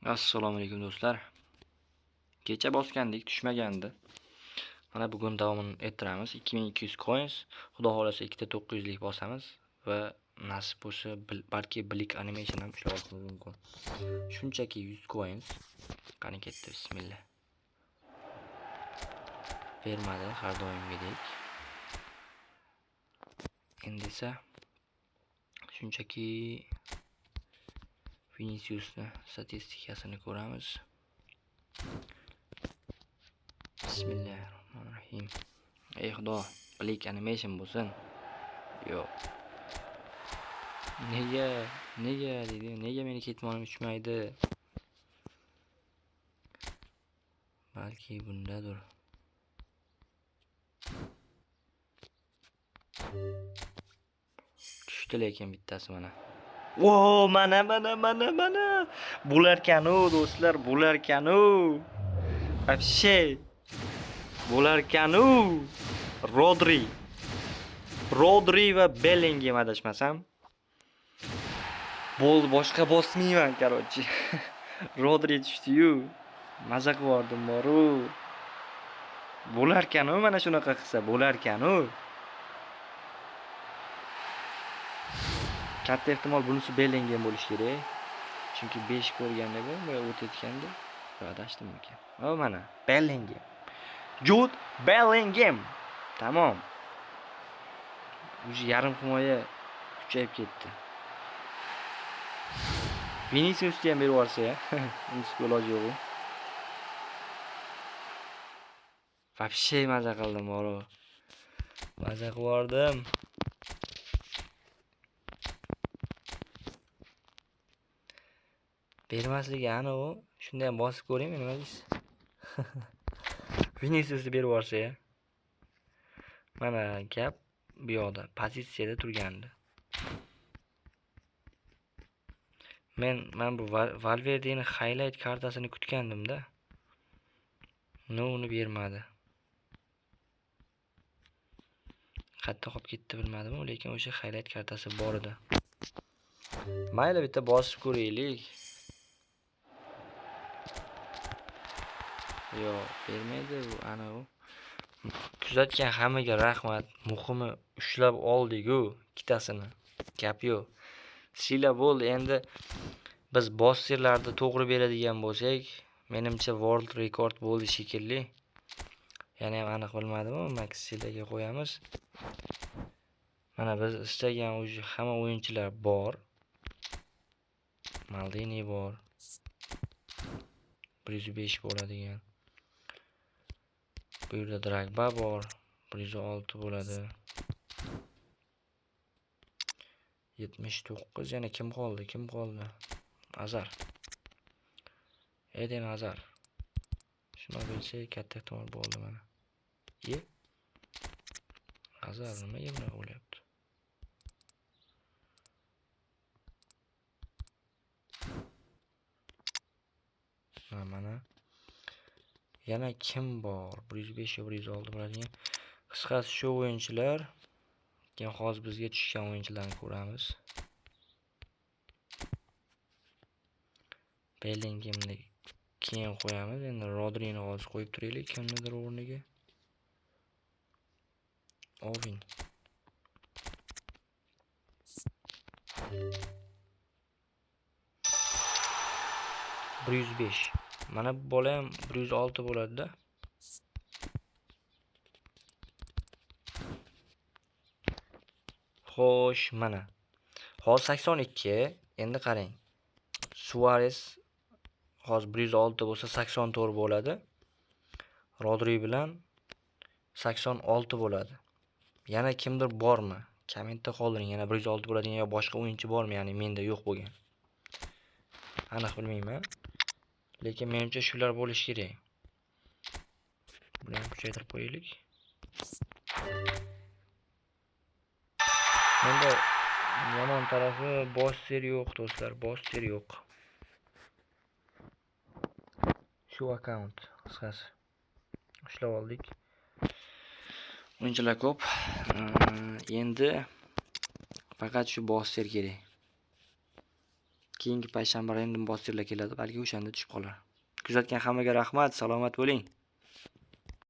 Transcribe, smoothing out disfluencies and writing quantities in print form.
Assalomu alaykum do'stlar. Kecha bosgandik, tushmagandi. Mana bugun davomini ettiramiz. 2200 coins. Xudo xolasa 2 ta 900 lik bosamiz va nasib bo'lsa balki Blick Animation ham ushlab olishimiz mumkin. Shunchaki 100 coins. Qani ketdi, bismillah. Bermadi har doimgidek. Endi esa shunchaki Vinicius'ni statistikasini ko'ramiz. Bismillahirrohmanirrohim. Ey xudo, Blick Animation bo'lsin. Yo'q. Nega deydi? Nega meni ketmonim uchmaydi? Balki bundadir. Tushdi lekin bittasi mana. Vo, mana. Bo'larkan-u do'stlar, bo'larkan-u. Вообще bo'larkan-u. Rodri va Bellingham adashmasam. Bo'ldi, boshqa bosmayman, короче. Rodri tushdi-yu. Maza qildim boru. Bo'larkan-u, mana shunaqa qilsa bo'larkan-u. Katta ehtimol bunisi Bellingham bo'lishi kerak. Chunki 5 ko'rganda bu o'tayotganda adashdimmikan. O mana Bellingham. Jude Bellingham. Tamom. Uji yarim himoya kuchayib ketdi. Vinicius'ga ham berib yuborsa-ya, bunisi iloji yo'q. Вообще maza qildim boru. Maza qildim. Bermasligi aniq u. Shunday ham bosib ko'ring, nima deysiz? Vinicius'ni berib yuborsa-ya. Mana gap bu yoqda pozitsiyada turgandi. Men bu Valverde'ni highlight kartasini kutgandim-da. Uni bermadi. Qayerda qolib ketdi bilmadim, lekin o'sha highlight kartasi bor edi. Mayli, bitta bosib ko'raylik. Yo'q, bermaydi bu ana u. Kuzatgan hammaga rahmat. Muhimi ushlab oldik-ku ikkitasini. Gap yo'q. Sila bo'ldi. Endi biz bosserlarni to'g'ri beradigan bo'lsak, menimcha world record bo'ldi shekilli. Yana ham aniq bilmadim, Max Silaga qo'yamiz. Mana biz istagan hamma o'yinchilar bor. Maldini bor. 105 bo'ladigan. Bu yerda Drogba bor. 106 bo'ladi. 79. Yana kim qoldi? Azar. Eden Azar. Shuni bilsa katta ehtimol bo'ldi mana. Azar nimaga buni o'ylayapti? Mana. Yana kim bor? 105 va 106 bo'ladigan. Qisqasi shu o'yinchilar. Keyin hozir bizga tushgan o'yinchilarni ko'ramiz. Bellinghamni keyin qo'yamiz. Endi Rodrini hozir qo'yib turaylik kimnidir o'rniga. Ovin. %105. Mana bu bola ham 106 bo'ladi-da. Xo'sh, mana. Hozir 82. Endi qarang. Suarez hozir 106 bo'lsa 84 bo'ladi. Rodri bilan 86 bo'ladi. Yana kimdir bormi? Kommentda qoldiring. Yana 106 bo'ladigan yo boshqa o'yinchi bormi? Ya'ni menda yo'q bo'lgan. Aniq bilmayman. Lekin menimcha shular bo'lishi kerak. Buni ham kuchaytirib qo'yaylik. Menda yomon tarafi bosser yo'q do'stlar, bosser yo'q. Shu akkaunt qisqasi. Ushlab oldik. O'yinchilar ko'p. Endi faqat shu bosser kerak. Keyingi payshanba random bossirlar keladi, balki o'shanda tushib qolar. Kuzatgan hammaga rahmat, salomat bo'ling.